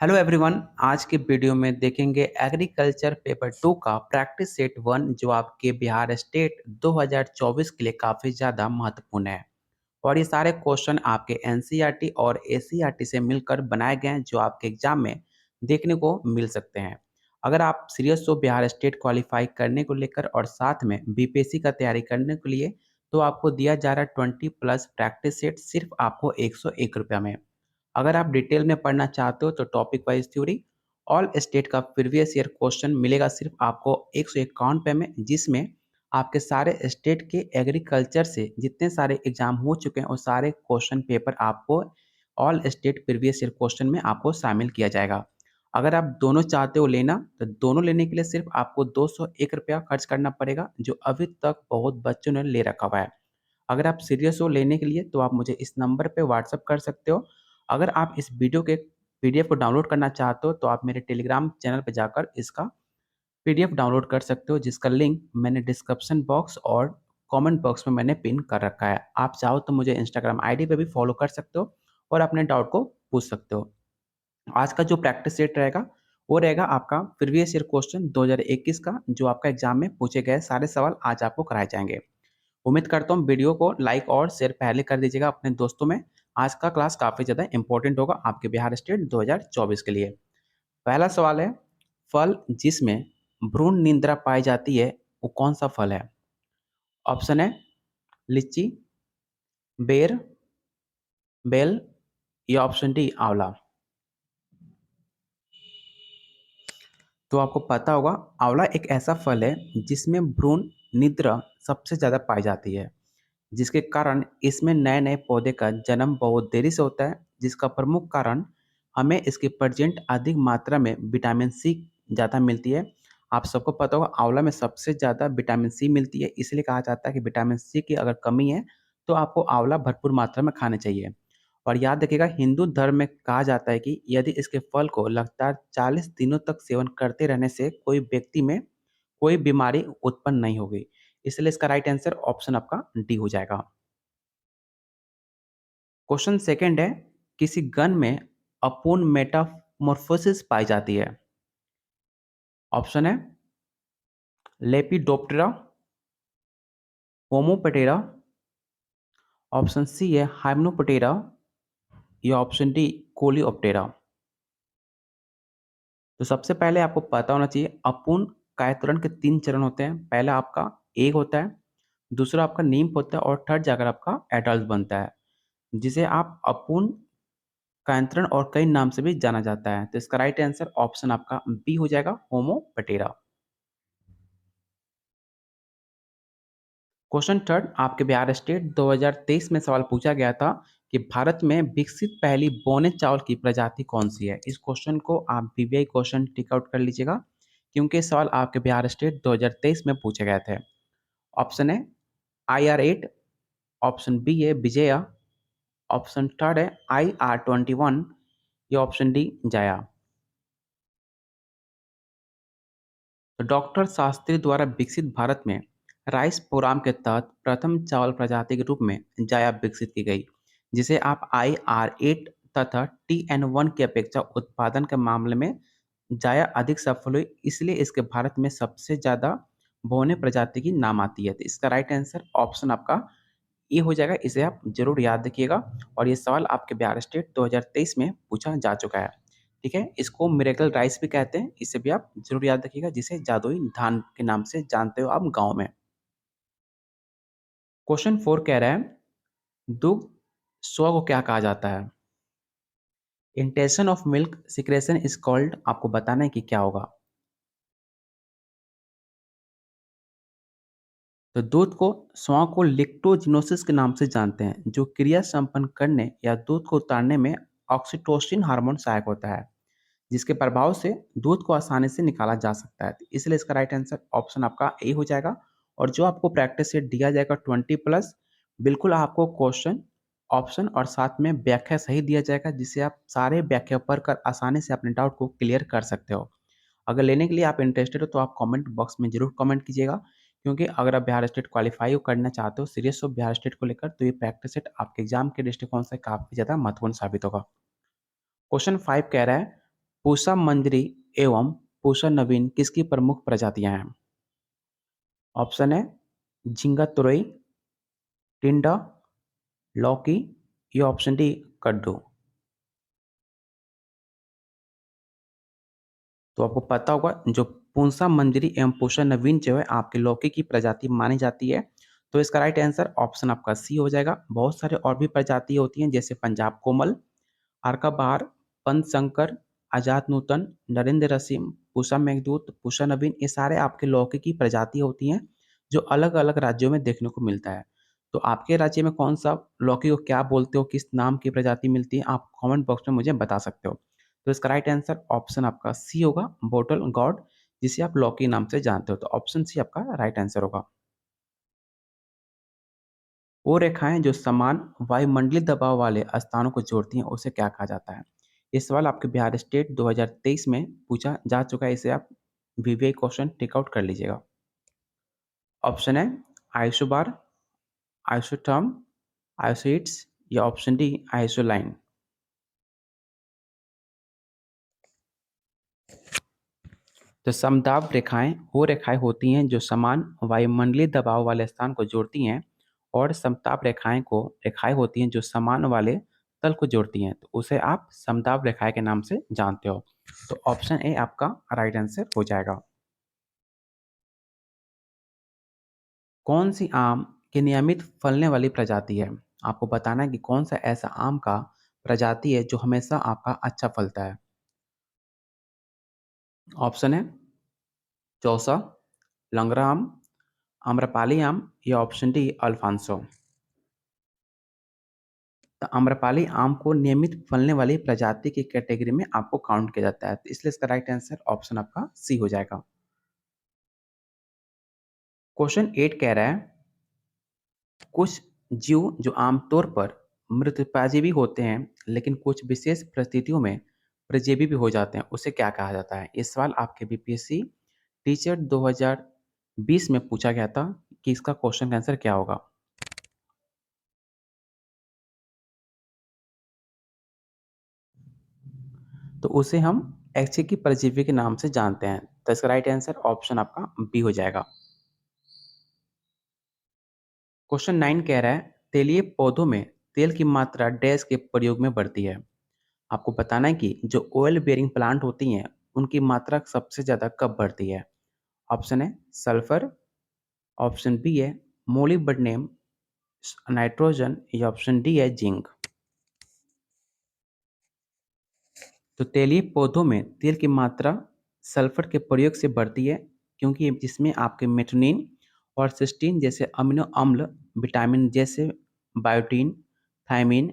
Hello everyone. आज के video में देखेंगे एग्रीकल्चर पेपर 2 का प्रैक्टिस सेट 1 जो आपके बिहार स्टेट 2024 के लिए काफ़ी ज़्यादा महत्वपूर्ण है। और ये सारे क्वेश्चन आपके एनसीईआरटी और एससीईआरटी से मिलकर बनाए गए हैं जो आपके एग्जाम में देखने को मिल सकते हैं। अगर आप सीरियस हो बिहार स्टेट क्वालिफाई करने को लेकर और साथ में बीपीएससी का तैयारी करने के लिए, तो आपको दिया जा रहा है 20 प्लस प्रैक्टिस सेट सिर्फ आपको 101 रुपया में। अगर आप डिटेल में पढ़ना चाहते हो तो topic wise theory all state का प्रीवियस ईयर क्वेश्चन मिलेगा सिर्फ आपको 151 पे में, जिसमें आपके सारे स्टेट के एग्रीकल्चर से जितने सारे एग्जाम हो चुके हैं वो सारे क्वेश्चन पेपर आपको all state previous year question में आपको शामिल किया जाएगा। अगर आप दोनों चाहते हो लेना तो दोनों लेने के लिए सिर्फ आपको 201 रुपया खर्च करना पड़ेगा, जो अभी तक बहुत बच्चों ने ले रखा हुआ है। अगर आप सीरियस हो लेने के लिए तो आप मुझे इस नंबर पे व्हाट्सअप कर सकते हो। अगर आप इस वीडियो के पीडीएफ को डाउनलोड करना चाहते हो तो आप मेरे टेलीग्राम चैनल पे जाकर इसका पीडीएफ डाउनलोड कर सकते हो, जिसका लिंक मैंने डिस्क्रिप्शन बॉक्स और कमेंट बॉक्स में मैंने पिन कर रखा है। आप चाहो तो मुझे इंस्टाग्राम आईडी पे भी फॉलो कर सकते हो और अपने डाउट को पूछ सकते हो। आज का जो प्रैक्टिस सेट रहेगा वो रहेगा आपका प्रीवियस ईयर क्वेश्चन 2021 का, जो आपका एग्जाम में पूछे गए सारे सवाल आज आपको कराए जाएंगे। उम्मीद करता हूँ वीडियो को लाइक और शेयर पहले कर दीजिएगा अपने दोस्तों में। आज का क्लास काफ़ी ज़्यादा इंपॉर्टेंट होगा आपके बिहार स्टेट 2024 के लिए। पहला सवाल है, फल जिसमें भ्रूण निंद्रा पाई जाती है वो कौन सा फल है? ऑप्शन है लीची, बेर, बेल या ऑप्शन डी आंवला। तो आपको पता होगा आंवला एक ऐसा फल है जिसमें भ्रूण निद्रा सबसे ज़्यादा पाई जाती है, जिसके कारण इसमें नए नए पौधे का जन्म बहुत देरी से होता है, जिसका प्रमुख कारण हमें इसके प्रेजेंट अधिक मात्रा में विटामिन सी ज़्यादा मिलती है। आप सबको पता होगा आंवला में सबसे ज़्यादा विटामिन सी मिलती है, इसलिए कहा जाता है कि विटामिन सी की अगर कमी है तो आपको आंवला भरपूर मात्रा में खाना चाहिए। और याद रखिएगा हिंदू धर्म में कहा जाता है कि यदि इसके फल को लगातार 40 दिनों तक सेवन करते रहने से कोई व्यक्ति में कोई बीमारी उत्पन्न नहीं होगी। इसलिए इसका राइट आंसर ऑप्शन आपका डी हो जाएगा। क्वेश्चन सेकंड है, किसी गण में अपूर्ण मेटामॉर्फोसिस पाई जाती है? ऑप्शन है लेपिडोप्टेरा, होमोप्टेरा, ऑप्शन सी है हाइमेनोप्टेरा या ऑप्शन डी कोलियोप्टेरा। तो सबसे पहले आपको पता होना चाहिए अपूर्ण कायत्वरण के 3 चरण होते हैं। पहला आपका एग होता है, दूसरा आपका नींप होता है और थर्ड जाकर आपका एडल्ट बनता है, जिसे आप अपूर्ण कायंत्रण और कई नाम से भी जाना जाता है। तो इसका राइट आंसर ऑप्शन आपका बी हो जाएगा, होमोप्टेरा। क्वेश्चन थर्ड, आपके बिहार स्टेट 2023 में सवाल पूछा गया था कि भारत में विकसित पहली बोने चावल की प्रजाति कौन सी है? इस क्वेश्चन को आप बीबीआई क्वेश्चन टिक आउट कर लीजिएगा, क्योंकि सवाल आपके बिहार स्टेट 2023 में पूछे गए थे। ऑप्शन है IR8, ऑप्शन बी है विजया, ऑप्शन थर्ड है IR21 या ऑप्शन डी जया। तो डॉक्टर शास्त्री द्वारा विकसित भारत में राइस प्रोग्राम के तहत प्रथम चावल प्रजाति के रूप में जाया विकसित की गई, जिसे आप IR8 तथा TN1 की अपेक्षा उत्पादन के मामले में जाया अधिक सफल हुई, इसलिए इसके भारत में सबसे ज़्यादा बोने प्रजाति की नाम आती है। तो इसका राइट आंसर ऑप्शन आपका ये हो जाएगा, इसे आप जरूर याद रखिएगा। और ये सवाल आपके बिहार स्टेट 2023 में पूछा जा चुका है। ठीक है, इसको मिरेकल राइस भी कहते हैं, इसे भी आप जरूर याद रखिएगा, जिसे जादुई धान के नाम से जानते हो आप गाँव में। क्वेश्चन 4 कह रहा है, दुग्ध स्व को क्या कहा जाता है? Intention of milk secretion is called, आपको बताना है कि क्या होगा। तो दूध को स्वां को लेक्टोजिनोसिस के नाम से जानते हैं, जो क्रिया संपन्न करने या दूध को उतारने में ऑक्सीटोसिन हार्मोन सहायक होता है, जिसके प्रभाव से दूध को आसानी से निकाला जा सकता है। तो इसलिए इसका राइट आंसर ऑप्शन आपका ए हो जाएगा। और जो आपको प्रैक्टिस सेट दिया जाएगा 20 प्लस, बिल्कुल आपको क्वेश्चन ऑप्शन और साथ में व्याख्या सही दिया जाएगा, जिससे आप सारे व्याख्या पढ़कर आसानी से अपने डाउट को क्लियर कर सकते हो। अगर लेने के लिए आप इंटरेस्टेड हो तो आप कमेंट बॉक्स में जरूर कमेंट कीजिएगा, क्योंकि अगर आप बिहार स्टेट क्वालिफाई करना चाहते हो सीरियस हो बिहार स्टेट को लेकर, तो ये प्रैक्टिस सेट आपके एग्जाम के दृष्टिकोण से काफ़ी ज़्यादा महत्वपूर्ण साबित होगा। क्वेश्चन 5 कह रहा है, पूसा मंजरी एवं पूसा नवीन किसकी प्रमुख प्रजातियां हैं? ऑप्शन है झींगा तुरई, टिंडा, लौकी या ऑप्शन डी कद्दू। तो आपको पता होगा जो पूसा मंजरी एवं पूसा नवीन जो है आपकी लौकी की प्रजाति मानी जाती है। तो इसका राइट आंसर ऑप्शन आपका सी हो जाएगा। बहुत सारे और भी प्रजाति होती हैं जैसे पंजाब कोमल, आरका बहार, पंत शंकर, आजाद नूतन, नरेंद्र रसीम, पूसा मेघदूत, पूसा नवीन, ये सारे आपके लौकी की प्रजाति होती हैं जो अलग अलग राज्यों में देखने को मिलता है। तो आपके राज्य में कौन सा लौकी को क्या बोलते हो, किस नाम की प्रजाति मिलती है, आप कमेंट बॉक्स में मुझे बता सकते हो। तो इसका राइट आंसर ऑप्शन आपका सी होगा, बोटल गॉड, जिसे आप लौकी नाम से जानते हो। तो ऑप्शन सी आपका राइट आंसर होगा। वो रेखाएं जो समान वायुमंडलीय दबाव वाले स्थानों को जोड़ती हैं उसे क्या कहा जाता है? ये सवाल आपके बिहार स्टेट 2023 में पूछा जा चुका है। इसे आप वीवीआई क्वेश्चन टेक आउट कर लीजिएगा। ऑप्शन है आइसोबार, आइसोटर्म, आइसोइट्स या ऑप्शन डी आइसोलाइन। तो समदाब रेखाएं वो रेखाएं होती हैं जो समान वायुमंडलीय दबाव वाले स्थान को जोड़ती हैं और समताप रेखाएं होती हैं जो समान वाले तल को जोड़ती हैं। तो उसे आप समताप रेखाएं के नाम से जानते हो। तो ऑप्शन ए आपका राइट आंसर हो जाएगा। कौन सी आम की नियमित फलने वाली प्रजाति है? आपको बताना है कि कौन सा ऐसा आम का प्रजाति है जो हमेशा आपका अच्छा फलता है। ऑप्शन है चौसा, लंगड़ा आम, आम्रपाली आम या ऑप्शन डी अल्फांसो। तो आम्रपाली आम को नियमित फलने वाली प्रजाति की कैटेगरी में आपको काउंट किया जाता है। तो इसलिए इसका राइट आंसर ऑप्शन आपका सी हो जाएगा। क्वेश्चन 8 कह रहा है कुछ जीव जो आमतौर पर मृतपाजीवी होते हैं लेकिन कुछ विशेष परिस्थितियों में परजीवी भी हो जाते हैं, उसे क्या कहा जाता है? ये सवाल आपके बीपीएससी टीचर 2020 में पूछा गया था कि इसका क्वेश्चन का आंसर क्या होगा। तो उसे हम एक्जिकी परजीवी के नाम से जानते हैं। तो इसका राइट आंसर ऑप्शन आपका बी हो जाएगा। क्वेश्चन 9 कह रहा है तेलीय पौधों में तेल की मात्रा डैश के प्रयोग में बढ़ती है। आपको बताना है कि जो ऑयल बेयरिंग प्लांट होती हैं उनकी मात्रा सबसे ज़्यादा कब बढ़ती है? ऑप्शन है सल्फर, ऑप्शन बी है मोलिब्डेनम, नाइट्रोजन या ऑप्शन डी है जिंक। तो तेलीय पौधों में तेल की मात्रा सल्फर के प्रयोग से बढ़ती है क्योंकि जिसमें आपके मेटोनिन और सिस्टीन जैसे अमीनो अम्ल, विटामिन जैसे बायोटीन, थायमीन,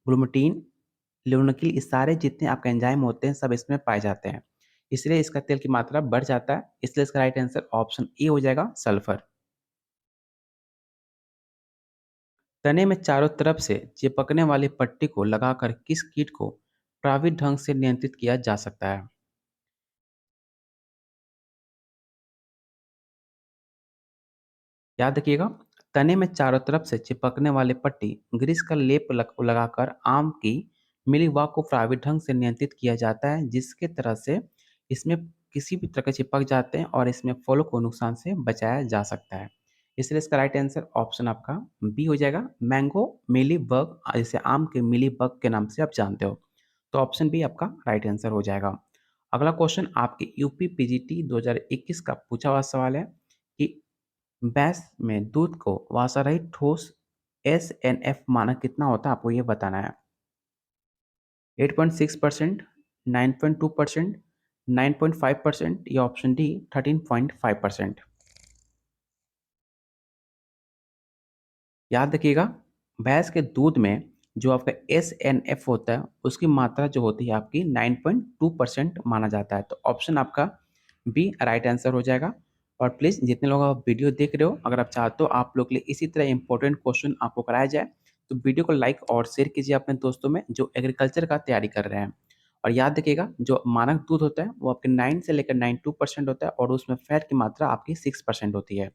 ग्लूटामिन, लिग्नोकिल, ये सारे जितने आपके एंजाइम होते हैं सब इसमें पाए जाते हैं। इसलिए इसका तेल की मात्रा बढ़ जाता है। इसलिए इसका राइट आंसर ऑप्शन ए हो जाएगा सल्फर। तने में चारों तरफ से चिपकने वाली पट्टी को लगाकर किस कीट को प्रभावी ढंग से नियंत्रित किया जा सकता है? याद रखिएगा, तने में चारों तरफ से चिपकने वाली पट्टी ग्रीस का लेप लगाकर आम की मिलीबाग को प्रभावी ढंग से नियंत्रित किया जाता है जिसके तरह से इसमें किसी भी तरह के चिपक जाते हैं और इसमें फलों को नुकसान से बचाया जा सकता है। इसलिए इसका राइट आंसर ऑप्शन आपका बी हो जाएगा, मैंगो मिली बग, जिसे आम के मिली बग के नाम से आप जानते हो। तो ऑप्शन बी आपका राइट आंसर हो जाएगा। अगला क्वेश्चन आपके यूपी पीजीटी 2021 का पूछा हुआ सवाल है कि भैंस में दूध को वसा रहित ठोस एसएनएफ मानक कितना होता है, आपको ये बताना है। 8.6%, 9.2%, 9.5% या ऑप्शन डी 13.5%। याद रखिएगा, भैंस के दूध में जो आपका एसएनएफ होता है उसकी मात्रा जो होती है आपकी 9.2% माना जाता है। तो ऑप्शन आपका बी राइट आंसर हो जाएगा। और प्लीज़ जितने लोग आप वीडियो देख रहे हो, अगर आप चाहते हो आप लोग के लिए इसी तरह इंपॉर्टेंट क्वेश्चन आपको कराया जाए तो वीडियो को लाइक और शेयर कीजिए अपने दोस्तों में जो एग्रीकल्चर का तैयारी कर रहे हैं। और याद रखिएगा, जो मानक दूध होता है वो आपके 9 से लेकर 92% होता है और उसमें फैट की मात्रा आपकी 6% होती है।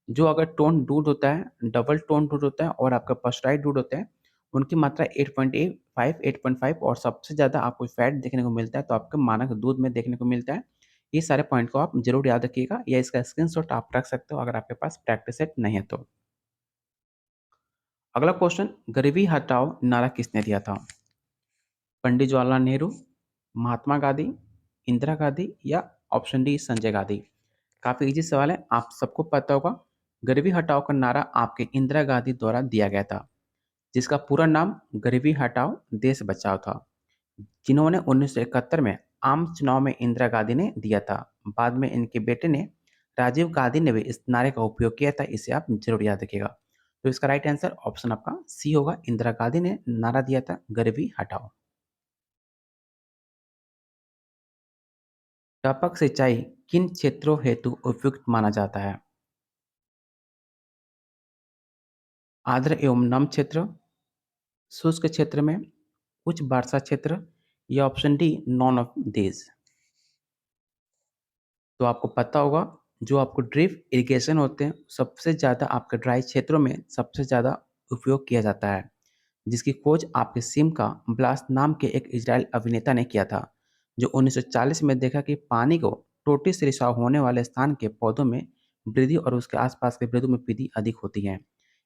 जो अगर टोन दूध होता है, डबल टोन दूध होता है और आपका पस्चराइज्ड दूध होता है, उनकी मात्रा 8.85, 8.5 और सबसे ज़्यादा आपको फैट देखने को मिलता है तो आपके मानक दूध में देखने को मिलता है। ये सारे पॉइंट को आप ज़रूर याद रखिएगा या इसका स्क्रीनशॉट आप रख सकते हो अगर आपके पास प्रैक्टिस सेट नहीं है तो। अगला क्वेश्चन, गरीबी हटाओ नारा किसने दिया था? पंडित जवाहरलाल नेहरू, महात्मा गांधी, इंदिरा गांधी या ऑप्शन डी संजय गांधी। काफ़ी इजी सवाल है, आप सबको पता होगा। गरीबी हटाओ का नारा आपके इंदिरा गांधी द्वारा दिया गया था, जिसका पूरा नाम गरीबी हटाओ देश बचाओ था, जिन्होंने 1971 में आम चुनाव में इंदिरा गांधी ने दिया था। बाद में इनके बेटे ने राजीव गांधी ने भी इस नारे का उपयोग किया था, इसे आप जरूर याद रखिएगा। तो इसका राइट आंसर ऑप्शन आपका सी होगा, इंदिरा गांधी ने नारा दिया था गरीबी हटाओ। टपक सिंचाई किन क्षेत्रों हेतु उपयुक्त माना जाता है? आर्द्र एवं नम क्षेत्र, शुष्क क्षेत्र में, उच्च वर्षा क्षेत्र या option D none of these. तो आपको पता होगा, जो आपको ड्रिप इरिगेशन होते हैं सबसे ज़्यादा आपके ड्राई क्षेत्रों में सबसे ज़्यादा उपयोग किया जाता है, जिसकी खोज आपके सिमका ब्लास नाम के एक इजराइल अभिनेता ने किया था, जो 1940 में देखा कि पानी को टोटी से रिसाव होने वाले स्थान के पौधों में वृद्धि और उसके आसपास के वृद्धि में वृद्धि अधिक होती है।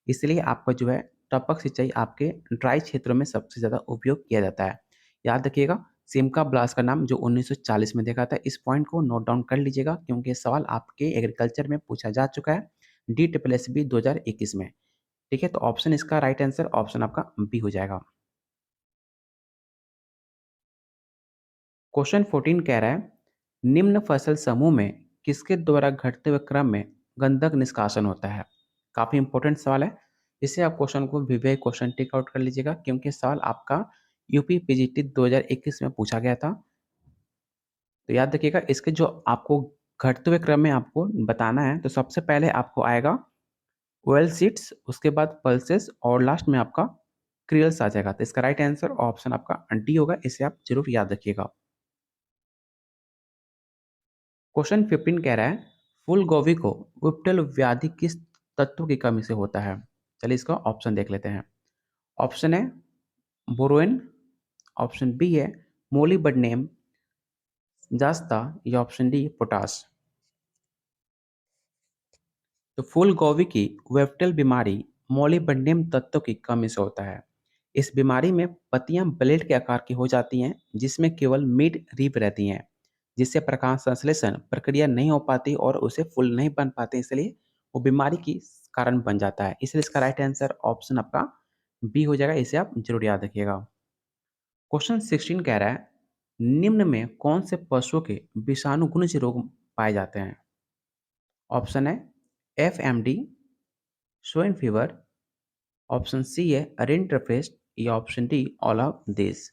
इसलिए आपका जो है टपक सिंचाई आपके ड्राई क्षेत्रों में सबसे ज़्यादा उपयोग किया जाता है। याद रखिएगा, सिमका ब्लास का नाम जो 1940 में देखा था, इस पॉइंट को नोट डाउन कर लीजिएगा क्योंकि ये सवाल आपके एग्रीकल्चर में पूछा जा चुका है DSSB 2021 में। ठीक है, तो ऑप्शन इसका राइट आंसर ऑप्शन आपका बी हो जाएगा। क्वेश्चन 14 कह रहा है, निम्न फसल समूह में किसके द्वारा घटते हुए क्रम में गंधक निष्कासन होता है? काफी इंपॉर्टेंट सवाल है, इससे आप क्वेश्चन को विवेक क्वेश्चन टिक आउट कर लीजिएगा क्योंकि सवाल आपका यूपी पीजीटी 2021 में पूछा गया था। तो याद रखिएगा, इसके जो आपको घटते हुए क्रम में आपको बताना है, तो सबसे पहले आपको आएगा ऑयल सीड्स, उसके बाद पल्सेस और लास्ट में आपका क्रियल्स आ जाएगा। तो इसका राइट आंसर ऑप्शन आपका डी होगा, इसे आप जरूर याद रखिएगा। क्वेश्चन 15 कह रहा है, फूल गोभी को विप्टल व्याधि किस तत्व की कमी से होता है? चलिए इसका ऑप्शन देख लेते हैं। ऑप्शन है बोरोइन, ऑप्शन बी है मोलिबडेनम जास्ता या ऑप्शन डी पोटाश। तो फूल गोभी की वेप्टल बीमारी मोलिबडेनम तत्व की कमी से होता है। इस बीमारी में पत्तियां ब्लेड के आकार की हो जाती हैं, जिसमें केवल मिड रिब रहती हैं, जिससे प्रकाश संश्लेषण प्रक्रिया नहीं हो पाती और उसे फूल नहीं बन पाते, इसलिए वो बीमारी की कारण बन जाता है। इसलिए इसका राइट आंसर ऑप्शन आपका बी हो जाएगा, इसे आप जरूर याद रखिएगा। क्वेश्चन 16 कह रहा है, निम्न में कौन से पशुओं के विषाणु गुणज रोग पाए जाते हैं? ऑप्शन है FMD, swine fever, option C है रिंटरफेस्ट या option D all of this.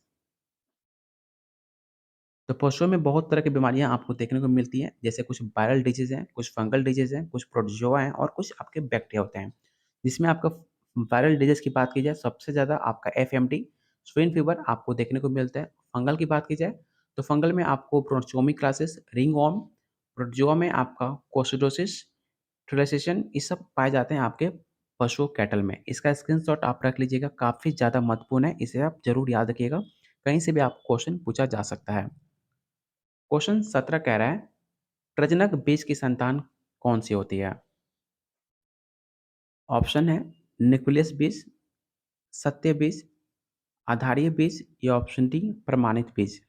तो पशुओं में बहुत तरह की बीमारियां आपको देखने को मिलती हैं, जैसे कुछ वायरल डिजीज हैं, कुछ फंगल डिजीज हैं, कुछ प्रोटोजोआ हैं और कुछ आपके बैक्टीरिया होते हैं। जिसमें आपका वायरल डिजीज की बात की जाए, सबसे ज़्यादा आपका FMD स्वाइन फीवर आपको देखने को मिलता है। फंगल की बात की जाए तो फंगल में आपको प्रोटोजोमी क्लासेस, रिंग वर्म, प्रोटोजोआ में आपका कोसिडोसिस, ट्रिलाइसेशन, ये सब पाए जाते हैं आपके पशु कैटल में। इसका स्क्रीनशॉट आप रख लीजिएगा, काफ़ी ज़्यादा महत्वपूर्ण है, इसे आप जरूर याद रखिएगा, कहीं से भी आपको क्वेश्चन पूछा जा सकता है। क्वेश्चन 17 कह रहा है, प्रजनक बीज की संतान कौन सी होती है? ऑप्शन है न्यूक्लियस बीज, सत्य बीज, आधारीय बीज या ऑप्शन डी प्रमाणित बीज।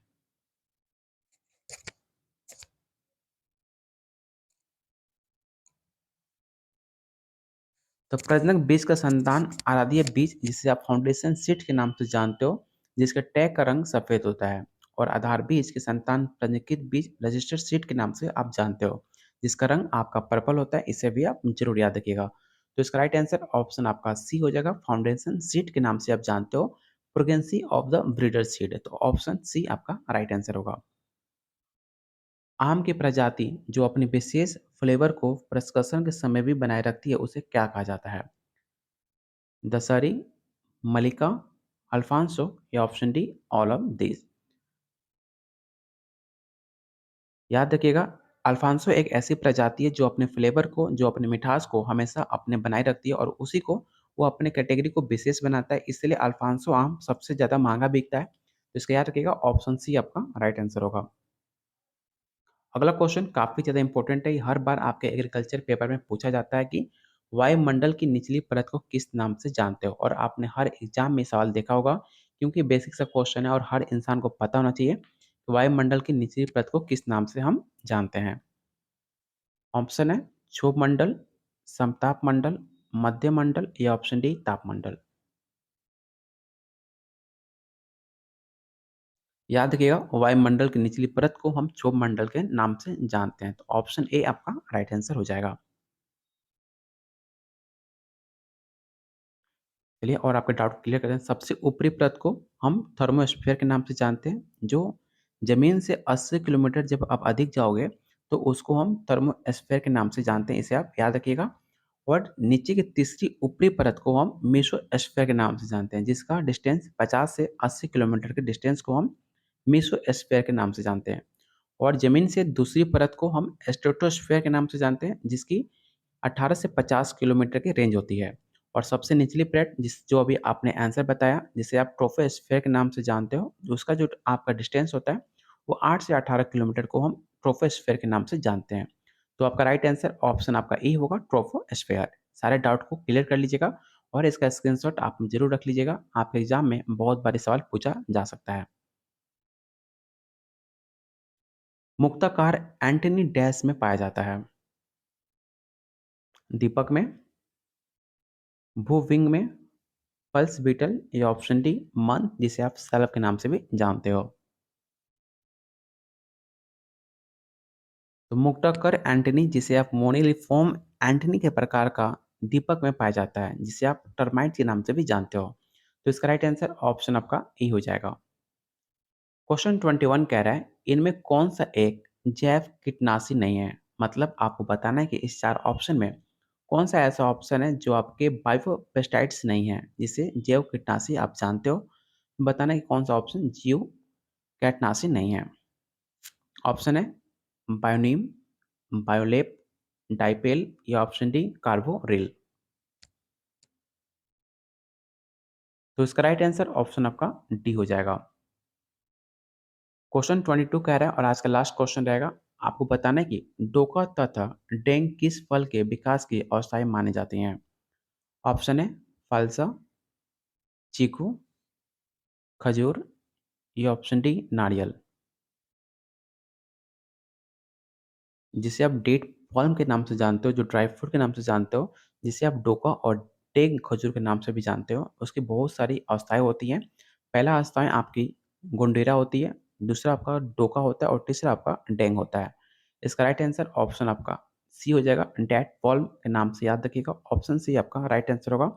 तो प्रजनक बीज का संतान आराध्य बीज, जिसे आप फाउंडेशन सीड के नाम से जानते हो, जिसके टैग का रंग सफेद होता है, और आधार बीज की संतान प्रजनकित बीज रजिस्टर्ड सीड के नाम से आप जानते हो, जिसका रंग आपका पर्पल होता है, इसे भी आप जरूर याद रखिएगा। तो इसका राइट आंसर ऑप्शन आपका सी हो जाएगा, फाउंडेशन सीड के नाम से आप जानते हो, प्रोगेंसी ऑफ द ब्रीडर सीड। तो ऑप्शन सी आपका राइट आंसर होगा। आम की प्रजाति जो अपनी विशेष फ्लेवर को प्रसंस्करण के समय भी बनाए रखती है, उसे क्या कहा जाता है? दशहरी, मलिका, अल्फांसो या option D all of this. याद रखिएगा, अल्फांसो एक ऐसी प्रजाति है जो अपने फ्लेवर को, जो अपने मिठास को हमेशा अपने बनाए रखती है और उसी को वो अपने कैटेगरी को विशेष बनाता है, इसलिए अल्फांसो आम सबसे ज़्यादा महँगा बिकता है। तो इसका याद रखिएगा ऑप्शन सी आपका राइट आंसर होगा। अगला क्वेश्चन काफ़ी ज़्यादा इंपॉर्टेंट है, ये हर बार आपके एग्रीकल्चर पेपर में पूछा जाता है कि वायुमंडल की निचली परत को किस नाम से जानते हो? और आपने हर एग्जाम में सवाल देखा होगा क्योंकि बेसिक सा क्वेश्चन है और हर इंसान को पता होना चाहिए कि वायुमंडल की निचली परत को किस नाम से हम जानते हैं। ऑप्शन है क्षोभ मंडल, समताप मंडल, मध्य मंडल या ऑप्शन डी तापमंडल। याद रखिएगा वायुमंडल की निचली परत को हम क्षोभ मंडल के नाम से जानते हैं, तो ऑप्शन ए आपका राइट आंसर हो जाएगा। चलिए और आपके डाउट क्लियर करते हैं। सबसे ऊपरी परत को हम थर्मोस्फीयर के नाम से जानते हैं, जो ज़मीन से 80 किलोमीटर जब आप अधिक जाओगे, तो उसको हम थर्मोस्फीयर के नाम से जानते हैं, इसे आप याद रखिएगा। और नीचे की तीसरी ऊपरी परत को हम मेसोस्फीयर के नाम से जानते हैं, जिसका डिस्टेंस 50 से 80 किलोमीटर के डिस्टेंस को हम मेसोस्फीयर के नाम से जानते हैं। और ज़मीन से दूसरी परत को हम स्ट्रेटोस्फीयर के नाम से जानते हैं, जिसकी 18 से 50 किलोमीटर की रेंज होती है। और सबसे निचली प्लेट जो अभी आपने आंसर बताया, जिसे आप ट्रोपोस्फीयर के नाम से जानते हो, जो उसका जो आपका डिस्टेंस होता है, वो 8 से 18 किलोमीटर को हम ट्रोपोस्फीयर के नाम से जानते हैं। तो आपका राइट आंसर ऑप्शन आपका ए होगा ट्रोपोस्फीयर। सारे डाउट को क्लियर कर लीजिएगा और इसका स्क्रीनशॉट आप ज़रूर रख लीजिएगा। आपके एग्जाम में बहुत बारी सवाल पूछा जा सकता है। मुक्ताकार एंटनी डैश में पाया जाता है? दीपक में, भूविंग में, पल्स बीटल या ऑप्शन डी मंथ, जिसे आप सैलब के नाम से भी जानते हो। तो मुक्ताकर एंटनी, जिसे आप मोनिलिफॉर्म एंटनी के प्रकार का दीपक में पाया जाता है, जिसे आप टर्माइट के नाम से भी जानते हो। तो इसका राइट आंसर ऑप्शन आपका ई हो जाएगा। क्वेश्चन 21 कह रहा है इनमें कौन सा एक जैव कीटनाशी नहीं है? मतलब आपको बताना है कि इस 4 ऑप्शन में कौन सा ऐसा ऑप्शन है जो आपके बायोपेस्टाइड्स नहीं है, जिसे जैव कीटनाशी आप जानते हो। बताना है कि कौन सा ऑप्शन जीव कीटनाशी नहीं है। ऑप्शन है बायोनीम, बायोलेप, डाइपेल या ऑप्शन डी कार्बोरिल। तो इसका राइट आंसर ऑप्शन आपका डी हो जाएगा। क्वेश्चन 22 कह रहा है और आज का लास्ट क्वेश्चन रहेगा। आपको बताना है कि डोका तथा डेंग किस फल के विकास की अवस्थाएं मानी जाती हैं। ऑप्शन है फालसा, चीकू, खजूर या ऑप्शन डी नारियल, जिसे आप डेट palm के नाम से जानते हो, जो ड्राई फ्रूट के नाम से जानते हो, जिसे आप डोका और डेंग खजूर के नाम से भी जानते हो। उसकी बहुत सारी अवस्थाएं होती हैं। पहला अवस्थाएं आपकी गोंडेरा होती है, दूसरा आपका डोका होता है और तीसरा आपका डेंग होता है। इसका राइट आंसर ऑप्शन आपका सी हो जाएगा, डेट palm के नाम से याद रखिएगा। ऑप्शन सी आपका राइट आंसर होगा।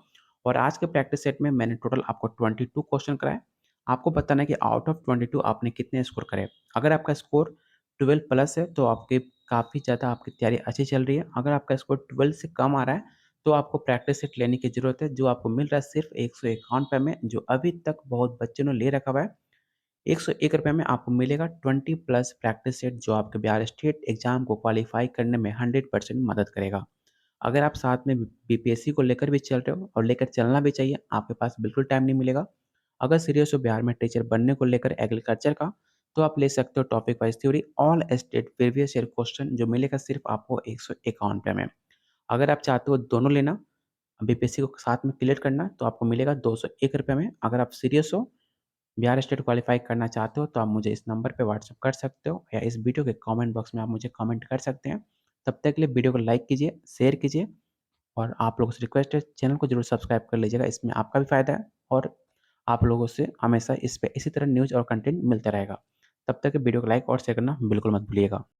और आज के प्रैक्टिस सेट में मैंने टोटल आपको 22 क्वेश्चन कराए। आपको बताना है कि आउट ऑफ 22 आपने कितने स्कोर करे। अगर आपका स्कोर 12 प्लस है तो आपके काफ़ी ज़्यादा आपकी तैयारी अच्छी चल रही है। अगर आपका स्कोर 12 से कम आ रहा है, तो आपको प्रैक्टिस सेट लेने की ज़रूरत है, जो आपको मिल रहा है सिर्फ़ ₹151 में, जो अभी तक बहुत बच्चों ने ले रखा हुआ है। ₹101 में आपको मिलेगा 20 प्लस प्रैक्टिस सेट, जो आपके बिहार स्टेट एग्ज़ाम को क्वालीफाई करने में 100% मदद करेगा। अगर आप साथ में बीपीएससी को लेकर भी चल रहे हो और लेकर चलना भी चाहिए, आपके पास बिल्कुल टाइम नहीं मिलेगा। अगर सीरियस हो बिहार में टीचर बनने को लेकर एग्रीकल्चर का, तो आप ले सकते हो topic wise theory all state previous year question, जो मिलेगा सिर्फ आपको ₹151 में। अगर आप चाहते हो दोनों लेना, बीपीएससी को साथ में क्लियर करना, तो आपको मिलेगा ₹201 में। अगर आप सीरियस हो, बिहार स्टेट क्वालीफाई करना चाहते हो, तो आप मुझे इस नंबर पे व्हाट्सएप कर सकते हो या इस वीडियो के कमेंट बॉक्स में आप मुझे कमेंट कर सकते हैं। तब तक के लिए वीडियो को लाइक कीजिए, शेयर कीजिए और आप लोगों से रिक्वेस्ट है चैनल को ज़रूर सब्सक्राइब कर लीजिएगा, इसमें आपका भी फ़ायदा है और आप लोगों से हमेशा इस पे इसी तरह न्यूज़ और कंटेंट मिलता रहेगा। तब तक वीडियो को लाइक और शेयर करना बिल्कुल मत भूलिएगा।